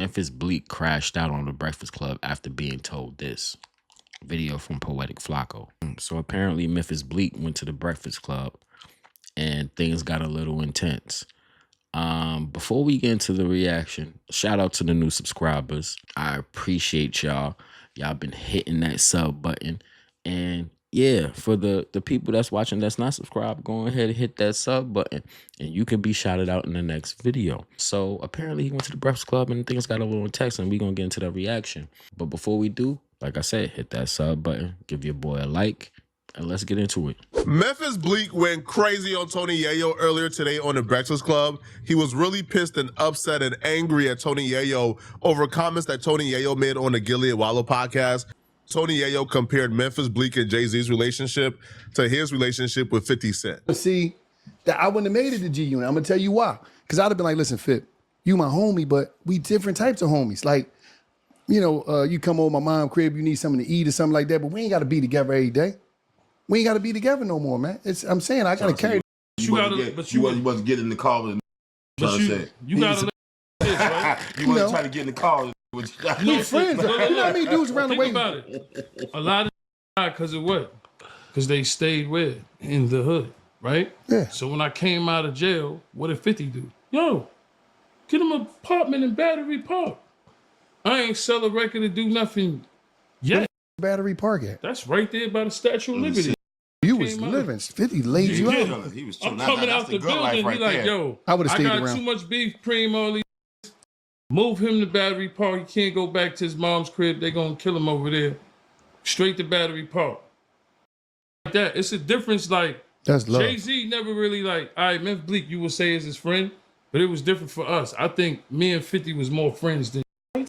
Memphis Bleek crashed out on the Breakfast Club after being told this. Video from Poetic Flacco. So apparently Memphis Bleek went to the Breakfast Club and things got a little intense. Before we get into the reaction, shout out to the new subscribers. I appreciate y'all. Y'all been hitting that sub button. And yeah, for the people that's watching that's not subscribed, go ahead and hit that sub button and you can be shouted out in the next video. So apparently he went to the Breakfast Club and things got a little intense and we're going to get into the reaction. But before we do, like I said, hit that sub button, give your boy a like, and let's get into it. Memphis Bleek went crazy on Tony Yayo earlier today on the Breakfast Club. He was really pissed and upset and angry at Tony Yayo over comments that Tony Yayo made on the Gilead Wallow podcast. Tony Yayo compared Memphis Bleek and JayZ's relationship to his relationship with 50 Cent. See, that I wouldn't have made it to G Unit. I'm gonna tell you why. Because I'd have been like, listen, Fip, you my homie, but we different types of homies. Like, you know, you come over my mom's crib, you need something to eat or something like that, but we ain't gotta be together every day. We ain't gotta be together no more, man. I'm saying I gotta carry. You wasn't getting in the car with you gotta this, right? You wasn't trying to get in the car with we friends. You know how many dudes around the way? Think about it. A lot of because of what? Because they stayed where? In the hood, right? Yeah. So when I came out of jail, what did 50 do? Yo, get him an apartment in Battery Park. I ain't sell a record to do nothing yet. Battery Park at? That's right there by the Statue of Liberty. You was living. 50 laid you out. He was I'm coming out the building. He like, yo, I got too much beef cream, all these. Move him to Battery Park. He can't go back to his mom's crib. They gonna kill him over there. Straight to Battery Park. Like that. It's a difference. Like that's love. JayZ never really like. All right, Memphis Bleek, you would say is his friend, but it was different for us. I think me and 50 was more friends than.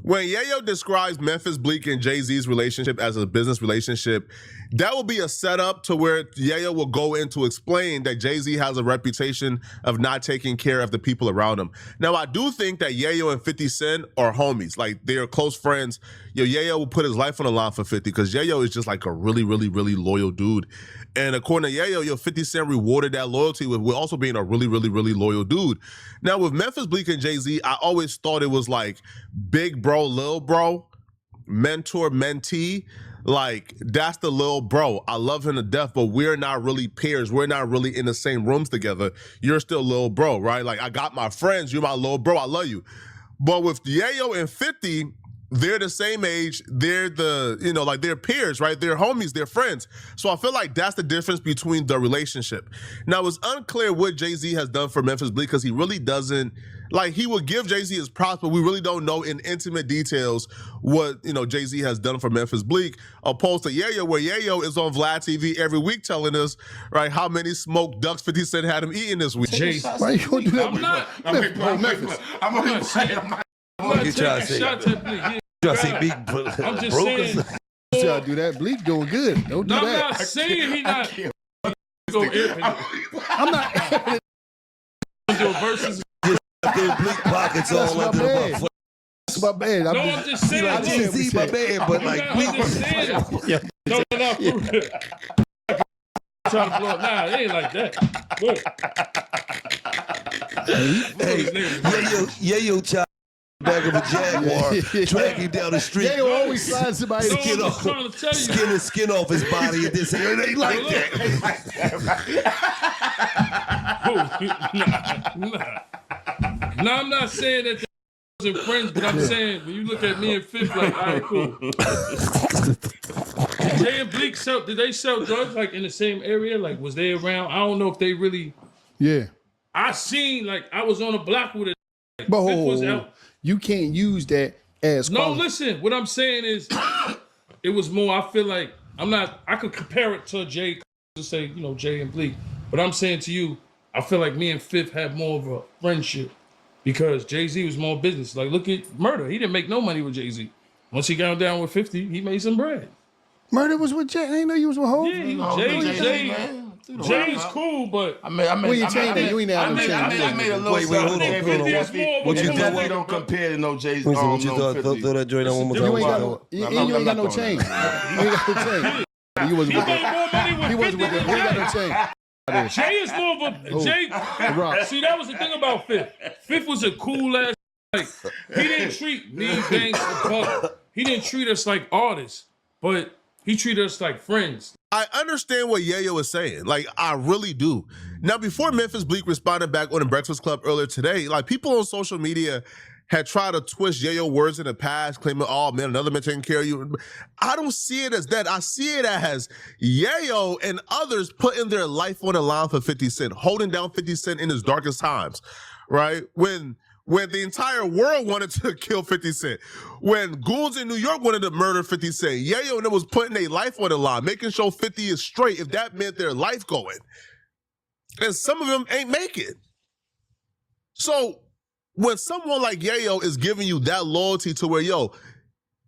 When Yayo describes Memphis Bleek and JayZ's relationship as a business relationship, that will be a setup to where Yayo will go in to explain that JayZ has a reputation of not taking care of the people around him. Now, I do think that Yayo and 50 Cent are homies. Like, they're close friends. Yayo will put his life on the line for 50 because Yayo is just like a really, really, really loyal dude. And according to Yayo, 50 Cent rewarded that loyalty with also being a really, really, really loyal dude. Now, with Memphis Bleek and JayZ, I always thought it was like big bro, little bro, mentor, mentee. Like, that's the little bro. I love him to death, but we're not really peers. We're not really in the same rooms together. You're still little bro, right? Like, I got my friends. You're my little bro. I love you. But with Yayo and 50, they're the same age. They're like they're peers, right? They're homies, they're friends. So I feel like that's the difference between the relationship. Now, it's unclear what JayZ has done for Memphis Bleek because he really doesn't, like, he will give JayZ his props, but we really don't know in intimate details what, JayZ has done for Memphis Bleek, opposed to Yayo, where Yayo is on Vlad TV every week telling us, right, how many smoked ducks 50 Cent had him eating this week. JayZ. Why you gonna do that? I'm not. Memphis. I'm only saying. I'm not taking shots at Bleek. I'm just saying. See how I do that? Bleek doing good. Don't do I'm that. not saying he not. I'm not. Do versus. Bleek pockets all up in my foot. That's my bad. I'm just saying. I didn't see my man, but like Bleek. No, trying to blow up. Nah, it ain't like that. Hey, Yayo child. Back of a Jaguar, dragging down the street. They always find somebody to skin off his body and this. It ain't like that. Nah, I'm not saying that they wasn't friends, but I'm saying when you look at me and Fifth, like, all right, cool. Jay and Bleek did they sell drugs like in the same area? Like, was they around? I don't know if they really. Yeah. I seen, like, I was on a block with it. Like, but Fifth was out. You can't use that as listen, what I'm saying is it was more, I feel like I could compare it to Jay to say, Jay and Bleek. But I'm saying to you, I feel like me and Fifth had more of a friendship because JayZ was more business. Like, look at Murder. He didn't make no money with JayZ. Once he got down with 50, he made some bread. Murder was with Jay. I didn't know you was with Hov. Yeah, Jay's cool, but you ain't a little wait, hold on. What you definitely don't compare to no JayZ. What you thought? Throw that joint on one more time. You ain't got no chain. You ain't got no chain. You wasn't with him. He wasn't with him. He ain't got no chain. Jay is more of a Jay. See, that was the thing about Fifth. Fifth was a cool ass. Like, he didn't treat me, Banks, and Puff. He didn't treat us like artists, but he treated us like friends. I understand what Yayo is saying. Like, I really do. Now, before Memphis Bleek responded back on the Breakfast Club earlier today, like, people on social media had tried to twist Yayo words in the past, claiming, oh, man, another man taking care of you. I don't see it as that. I see it as Yayo and others putting their life on the line for 50 Cent, holding down 50 Cent in his darkest times, right? When the entire world wanted to kill 50 Cent, when goons in New York wanted to murder 50 Cent, Yayo and them was putting their life on the line, making sure 50 is straight if that meant their life going. And some of them ain't make it. So when someone like Yayo is giving you that loyalty to where,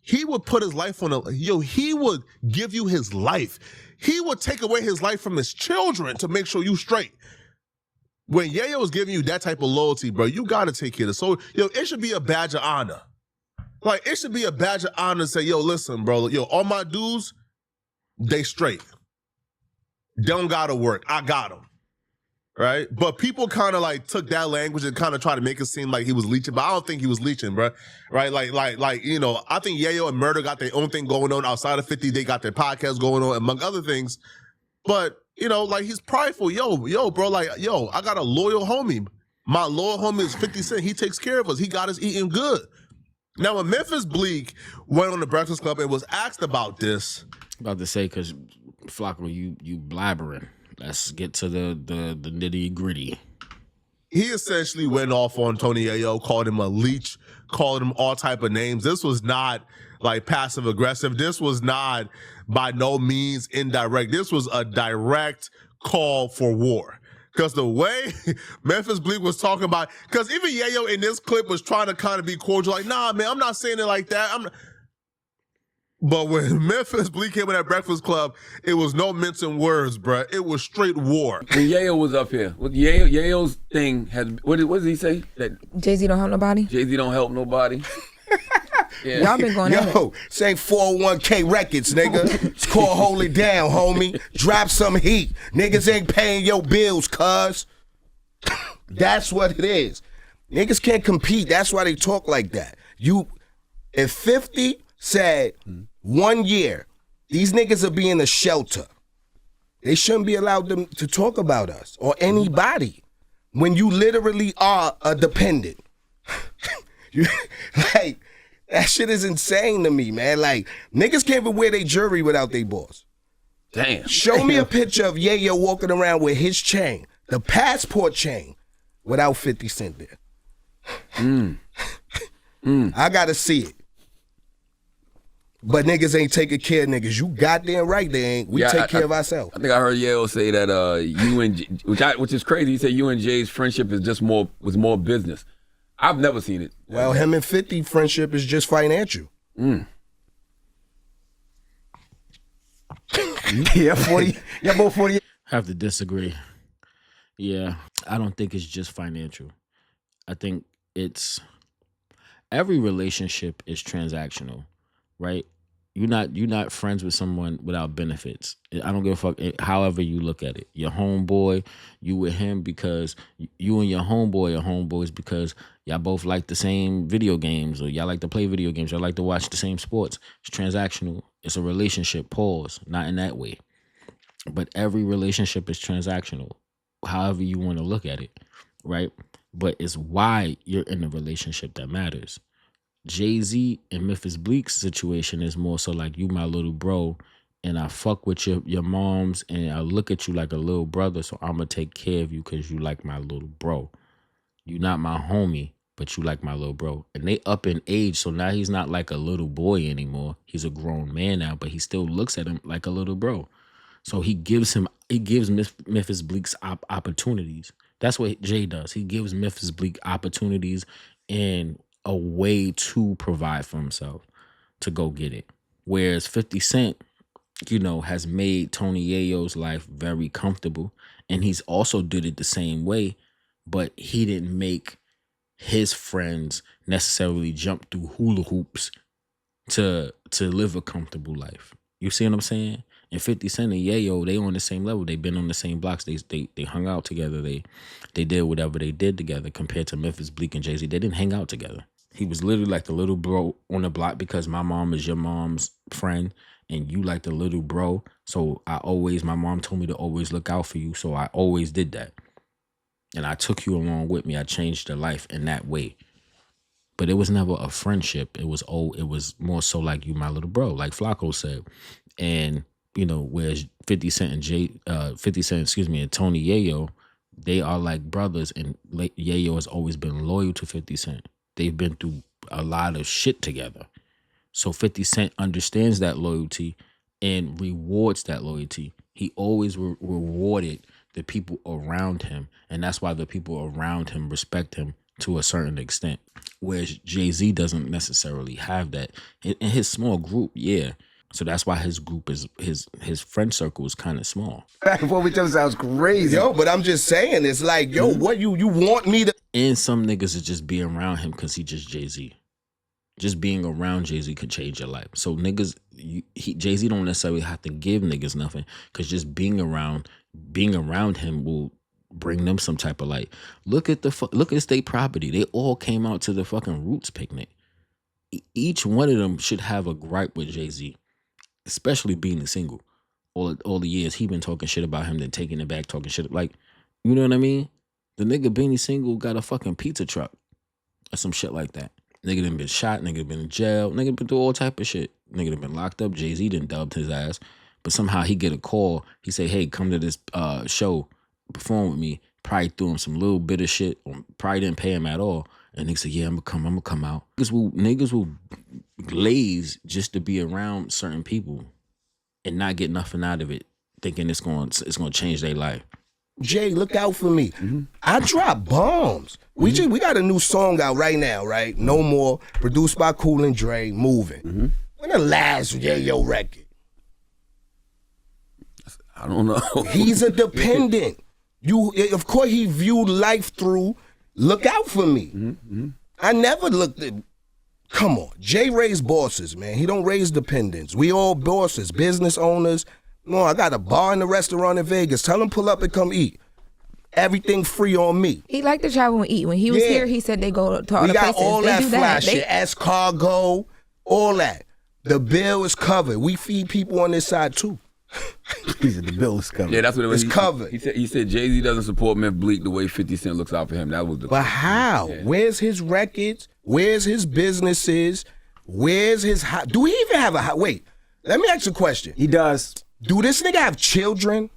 he would put his life on he would give you his life. He would take away his life from his children to make sure you straight. When Yayo is giving you that type of loyalty, bro, you got to take care of it. So, it should be a badge of honor. Like, it should be a badge of honor to say, listen, bro, all my dudes, they straight. They don't got to work. I got them. Right? But people kind of like took that language and kind of tried to make it seem like he was leeching, but I don't think he was leeching, bro. Right? Like, I think Yayo and Murder got their own thing going on outside of 50. They got their podcast going on, among other things. But, like, he's prideful. Bro, like, I got a loyal homie. My loyal homie is 50 Cent. He takes care of us. He got us eating good. Now, when Memphis Bleek went on the Breakfast Club and was asked about this. About to say, because, Flacco, you blabbering. Let's get to the nitty gritty. He essentially went off on Tony Yayo, called him a leech, called him all type of names. This was not like passive aggressive. This was not by no means indirect. This was a direct call for war. Because the way Memphis Bleek was talking about, because even Yayo in this clip was trying to kind of be cordial, like, nah, man, I'm not saying it like that. But when Memphis Bleek came in that Breakfast Club, it was no mincing words, bruh. It was straight war. When Yayo was up here, Yayo's thing had, what does he say? That JayZ don't help nobody? JayZ don't help nobody. Yeah. Y'all been going at it. This ain't 401k records, nigga. It's called Hold It Down, homie. Drop some heat. Niggas ain't paying your bills, cuz. That's what it is. Niggas can't compete. That's why they talk like that. If 50 said 1 year, these niggas will be in a shelter, they shouldn't be allowed to talk about us or anybody when you literally are a dependent. Like, that shit is insane to me, man. Like, niggas can't even wear their jewelry without their boss. Damn. Show me a picture of Yayo walking around with his chain, the passport chain, without 50 Cent there. I gotta see it. But niggas ain't taking care of niggas. You goddamn right they ain't. We take care of ourselves. I think I heard Yayo say that you and which is crazy. He said you and Jay's friendship is just more business. I've never seen it. Well, him and 50 friendship is just financial. Yeah, 40. Yeah, both 40. Have to disagree. Yeah, I don't think it's just financial. I think it's every relationship is transactional, right? You're not friends with someone without benefits. I don't give a fuck however you look at it. Your homeboy, you with him because you and your homeboy are homeboys because y'all both like the same video games or y'all like to play video games. Y'all like to watch the same sports. It's transactional. It's a relationship, pause. Not in that way. But every relationship is transactional, however you want to look at it, right? But it's why you're in a relationship that matters. JayZ and Memphis Bleek's situation is more so like you my little bro and I fuck with your moms and I look at you like a little brother, so I'm going to take care of you because you like my little bro. You not my homie, but you like my little bro. And they up in age, so now he's not like a little boy anymore. He's a grown man now, but he still looks at him like a little bro. So he gives Memphis Bleek's opportunities. That's what Jay does. He gives Memphis Bleek opportunities and a way to provide for himself to go get it. Whereas 50 Cent, has made Tony Yayo's life very comfortable. And he's also did it the same way, but he didn't make his friends necessarily jump through hula hoops to live a comfortable life. You see what I'm saying? And 50 Cent and Yayo, they on the same level. They've been on the same blocks. They hung out together. They did whatever they did together compared to Memphis Bleek and JayZ. They didn't hang out together. He was literally like the little bro on the block because my mom is your mom's friend and you like the little bro. So my mom told me to always look out for you. So I always did that. And I took you along with me. I changed your life in that way. But it was never a friendship. It was more so like you, my little bro, like Flacco said. And, whereas 50 Cent, and Tony Yayo, they are like brothers, and Yayo has always been loyal to 50 Cent. They've been through a lot of shit together. So 50 Cent understands that loyalty and rewards that loyalty. He always rewarded the people around him, and that's why the people around him respect him to a certain extent. Whereas JayZ doesn't necessarily have that. In his small group, yeah. So that's why his group is his friend circle is kind of small. What we just sounds crazy. Yo, but I'm just saying, it's like, yo, what you want me to? And some niggas is just be around him because he just JayZ. Just being around JayZ could change your life. So niggas, JayZ don't necessarily have to give niggas nothing, because just being around him will bring them some type of light. Look at State Property. They all came out to the fucking Roots picnic. Each one of them should have a gripe with JayZ, especially being single. All the years he been talking shit about him, then taking it back, talking shit. Like, you know what I mean? The nigga Beanie Single got a fucking pizza truck or some shit like that. Nigga done been shot, nigga been in jail, nigga been through all type of shit. Nigga done been locked up. JayZ done dubbed his ass. But somehow he get a call. He say, hey, come to this show, perform with me. Probably threw him some little bit of shit. Or probably didn't pay him at all. And nigga said, yeah, I'm gonna come out. Niggas will glaze just to be around certain people and not get nothing out of it, thinking it's gonna change their life. Jay, look out for me. Mm-hmm. I drop bombs. We got a new song out right now, right? No More, produced by Cool and Dre, Moving. Mm-hmm. When the last Yayo record? I don't know. He's a dependent. Of course, he viewed life through look out for me. Mm-hmm. I never looked at. Come on, Jay raised bosses, man. He don't raise dependents. We all bosses, business owners. No, I got a bar and a restaurant in Vegas. Tell him pull up and come eat. Everything free on me. He liked to travel and eat. When he was here, he said they go to all the places. We got all they that do fly shit, They... escargot, all that. The bill is covered. We feed people on this side too. He said the bill is covered. Yeah, that's what it was. It's covered. He said JayZ doesn't support Memphis Bleek the way 50 Cent looks out for him. That was the. But how? Yeah. Where's his records? Where's his businesses? Where's his do we even have a wait? Let me ask you a question. He does. Do this nigga have children?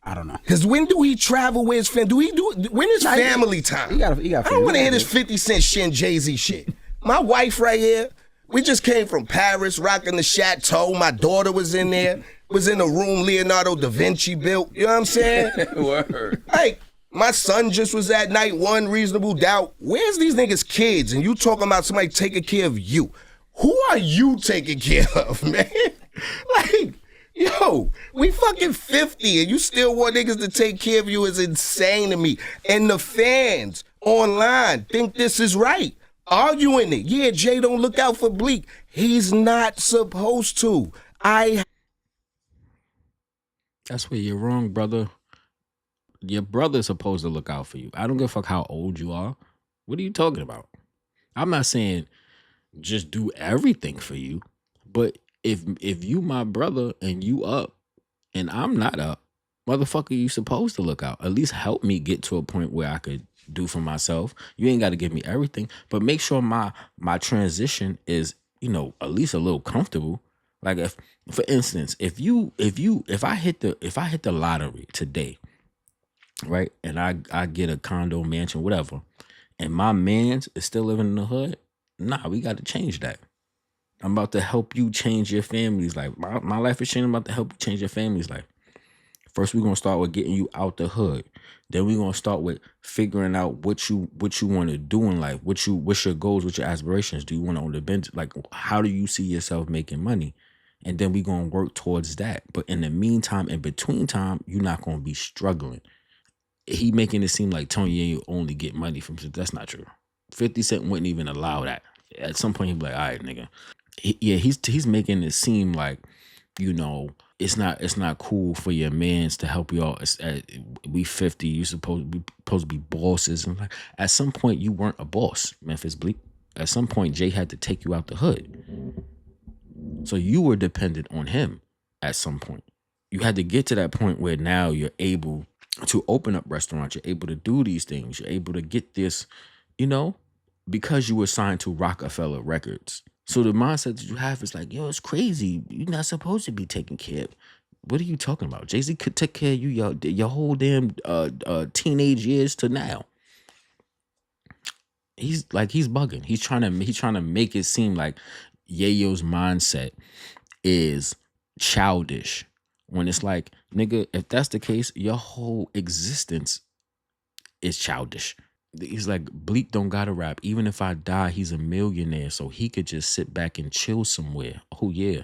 I don't know. Cause when do he travel with his family? When is family time? He got I don't want to hear this 50 Cent shit and JayZ shit. My wife right here, we just came from Paris, rocking the chateau. My daughter was in there, was in the room Leonardo da Vinci built. You know what I'm saying? Word. Like, my son just was at night one, Reasonable Doubt. Where's these niggas' kids? And you talking about somebody taking care of you. Who are you taking care of, man? Like, yo, we fucking 50 and you still want niggas to take care of you is insane to me. And the fans online think this is right. Arguing it. Yeah, Jay don't look out for Bleek. He's not supposed to. That's where you're wrong, brother. Your brother's supposed to look out for you. I don't give a fuck how old you are. What are you talking about? I'm not saying just do everything for you, but if you my brother and you up and I'm not up, motherfucker, you supposed to look out. At least help me get to a point where I could do for myself. You ain't got to give me everything, but make sure my transition is, at least a little comfortable. Like if, for instance, if I hit the lottery today, right, and I get a condo, mansion, whatever, and my man's is still living in the hood, nah, we got to change that. I'm about to help you change your family's life. My life is changing. I'm about to help you change your family's life. First, we're gonna start with getting you out the hood. Then we're gonna start with figuring out what you want to do in life. What's your goals? What's your aspirations? Do you want to own a bench? Like, how do you see yourself making money? And then we're gonna work towards that. But in the meantime, in between time, you're not gonna be struggling. He making it seem like Tony Yayo only get money from shit. That's not true. 50 Cent wouldn't even allow that. At some point, he'd be like, all right, nigga. He's making it seem like, it's not cool for your mans to help you out. We 50, you supposed to be bosses. And like, at some point, you weren't a boss, Memphis Bleek. At some point, Jay had to take you out the hood. So you were dependent on him at some point. You had to get to that point where now you're able to open up restaurants. You're able to do these things. You're able to get this, because you were signed to Rockefeller Records. So the mindset that you have is like, yo, it's crazy. You're not supposed to be taking care of. What are you talking about? JayZ could take care of you your whole damn teenage years to now. He's bugging. He's trying to make it seem like Yayo's mindset is childish. When it's like, nigga, if that's the case, your whole existence is childish. He's like, Bleek don't gotta rap. Even if I die, he's a millionaire, so he could just sit back and chill somewhere. Oh yeah.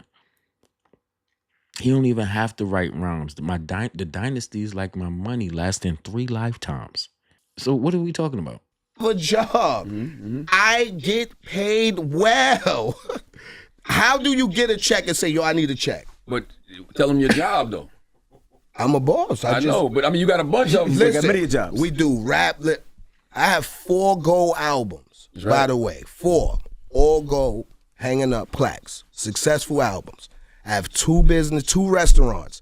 He don't even have to write rhymes. The dynasty is like my money lasting 3 lifetimes. So what are we talking about? A job. I get paid well. How do you get a check and say, yo, I need a check? But tell them your job, though. I'm a boss. I know, but I mean, you got a bunch of them. Listen, many jobs. We do rap. I have 4 gold albums, by the way. 4. All gold, hanging up plaques. Successful albums. I have 2 restaurants.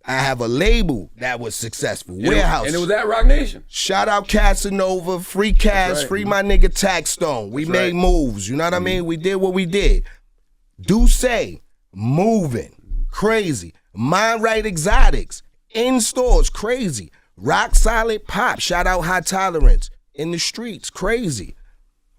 I have a label that was successful. Warehouse. And it was at Rock Nation. Shout out Casanova, free cash, free my nigga Taxstone. We made moves, you know what I mean? We did what we did. Do say, moving, crazy. Mind Right Exotics, in stores, crazy. Rock Solid Pop, shout out High Tolerance. In the streets, crazy.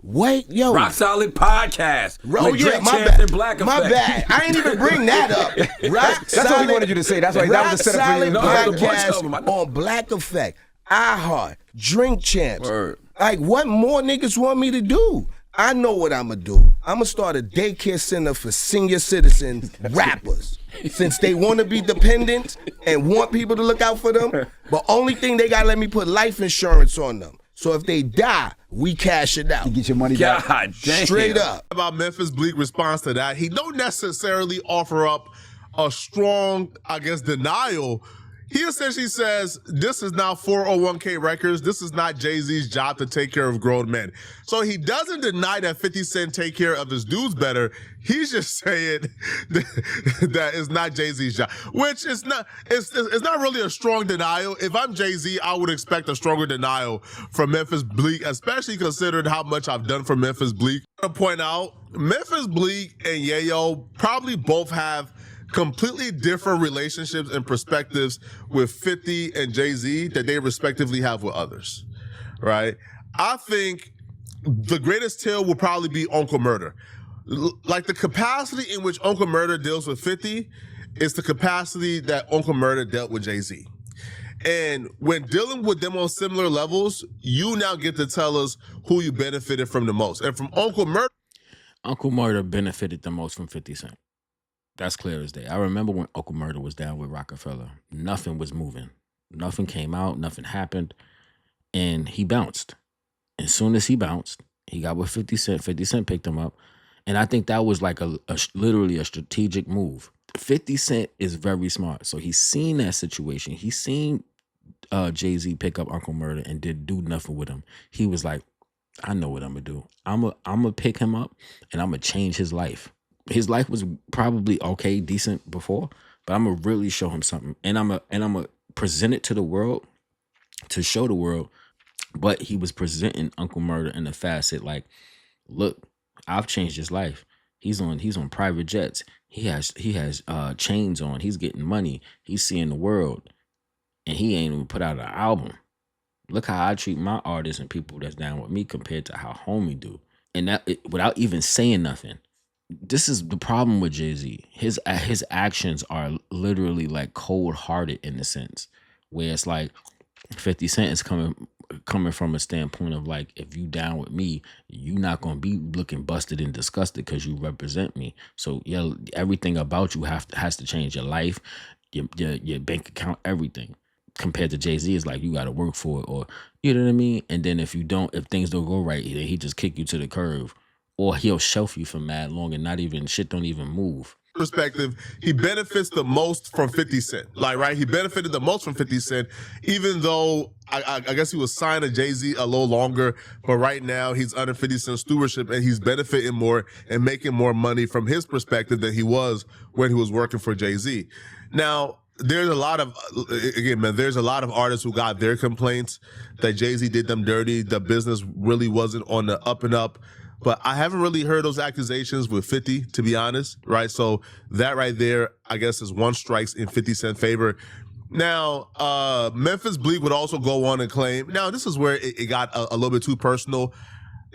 Wait, yo. Rock Solid Podcast. Oh, yeah, my bad. My bad. I ain't even bring that up. Rock That's what we wanted you to say. That's why that was the setup for you. Podcast on Black Effect, iHeart, Drink Champs. Word. Like, what more niggas want me to do? I know what I'm going to do. I'm going to start a daycare center for senior citizens, rappers. Since they want to be dependent and want people to look out for them, but only thing they got to let me put life insurance on them. So if they die, we cash it out. You get your money back. God damn. Straight up. About Memphis Bleek response to that, he don't necessarily offer up a strong, denial. He essentially says, this is now 401k Records. This is not JayZ's job to take care of grown men. So he doesn't deny that 50 Cent take care of his dudes better. He's just saying that it's not JayZ's job, which is not, it's not really a strong denial. If I'm JayZ, I would expect a stronger denial from Memphis Bleek, especially considering how much I've done for Memphis Bleek. I want to point out, Memphis Bleek and Yayo probably both have completely different relationships and perspectives with 50 and JayZ that they respectively have with others, right? I think the greatest tale will probably be Uncle Murder. Like, the capacity in which Uncle Murder deals with 50 is the capacity that Uncle Murder dealt with JayZ. And when dealing with them on similar levels, you now get to tell us who you benefited from the most. And from Uncle Murder benefited the most from 50 Cent. That's clear as day. I remember when Uncle Murder was down with Rockefeller. Nothing was moving. Nothing came out. Nothing happened. And he bounced. As soon as he bounced, he got with 50 Cent. 50 Cent picked him up. And I think that was like literally a strategic move. 50 Cent is very smart. So he's seen that situation. He's seen JayZ pick up Uncle Murder and do nothing with him. He was like, I know what I'm going to do. I'm going to pick him up and I'm going to change his life. His life was probably okay, decent before, but I'm going to really show him something. And I'm going to present it to the world, to show the world. But he was presenting Uncle Murder in a facet like, look, I've changed his life. He's on private jets. He has chains on. He's getting money. He's seeing the world. And he ain't even put out an album. Look how I treat my artists and people that's down with me compared to how homie do. And that without even saying nothing. This is the problem with JayZ. His actions are literally like cold-hearted in a sense, where it's like 50 Cent is coming from a standpoint of like, if you down with me, you not gonna be looking busted and disgusted because you represent me. So yeah, everything about you has to change. Your life, your bank account, everything. Compared to JayZ, is like you got to work for it, or you know what I mean. And then if things don't go right, he just kick you to the curb. Or he'll shelf you for mad long and shit don't even move. perspective, he benefits the most from 50 Cent. Like, right? He benefited the most from 50 Cent, even though I guess he was signed to JayZ a little longer, but right now he's under 50 Cent stewardship and he's benefiting more and making more money from his perspective than he was when he was working for JayZ. Now, there's a lot of, again, man, there's a lot of artists who got their complaints that JayZ did them dirty. The business really wasn't on the up and up. But I haven't really heard those accusations with 50, to be honest, right? So that right there, I guess, is one strikes in 50 Cent favor. Now, Memphis Bleek would also go on and claim, now this is where it got a little bit too personal.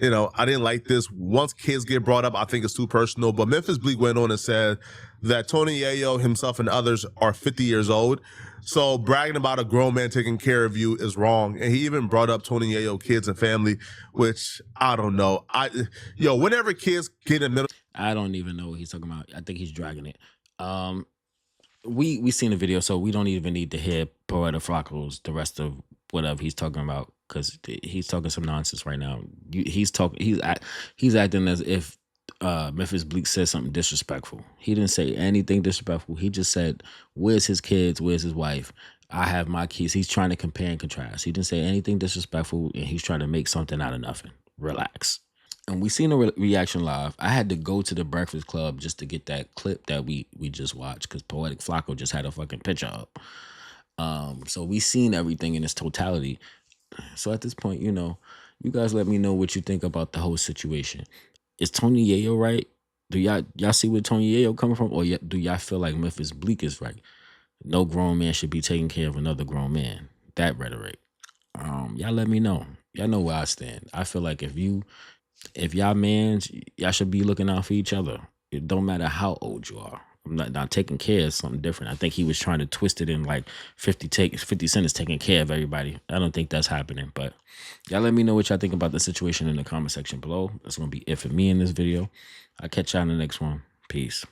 You know, I didn't like this. Once kids get brought up, I think it's too personal. But Memphis Bleek went on and said that Tony Yayo, himself, and others are 50 years old. So bragging about a grown man taking care of you is wrong. And he even brought up Tony Yayo kids and family, which I don't know. Whenever kids get in middle, I don't even know what he's talking about. I think he's dragging it. We seen the video, so we don't even need to hear Poetic Flacco's the rest of whatever he's talking about, because he's talking some nonsense right now. He's acting as if Memphis Bleek said something disrespectful. He didn't say anything disrespectful. He just said, "Where's his kids? Where's his wife? I have my kids." He's trying to compare and contrast. He didn't say anything disrespectful, and he's trying to make something out of nothing. Relax. And we seen the reaction live. I had to go to the Breakfast Club just to get that clip that we just watched, because Poetic Flacco just had a fucking picture up. So we seen everything in its totality. So at this point, you guys let me know what you think about the whole situation. Is Tony Yayo right? Do y'all see where Tony Yayo coming from? Or do y'all feel like Memphis Bleek is right? No grown man should be taking care of another grown man. That rhetoric. Y'all let me know. Y'all know where I stand. I feel like if y'all mans, y'all should be looking out for each other. It don't matter how old you are. I'm not taking care of something different. I think he was trying to twist it in like 50 Cent is taking care of everybody. I don't think that's happening. But y'all let me know what y'all think about the situation in the comment section below. That's going to be it for me in this video. I'll catch y'all in the next one. Peace.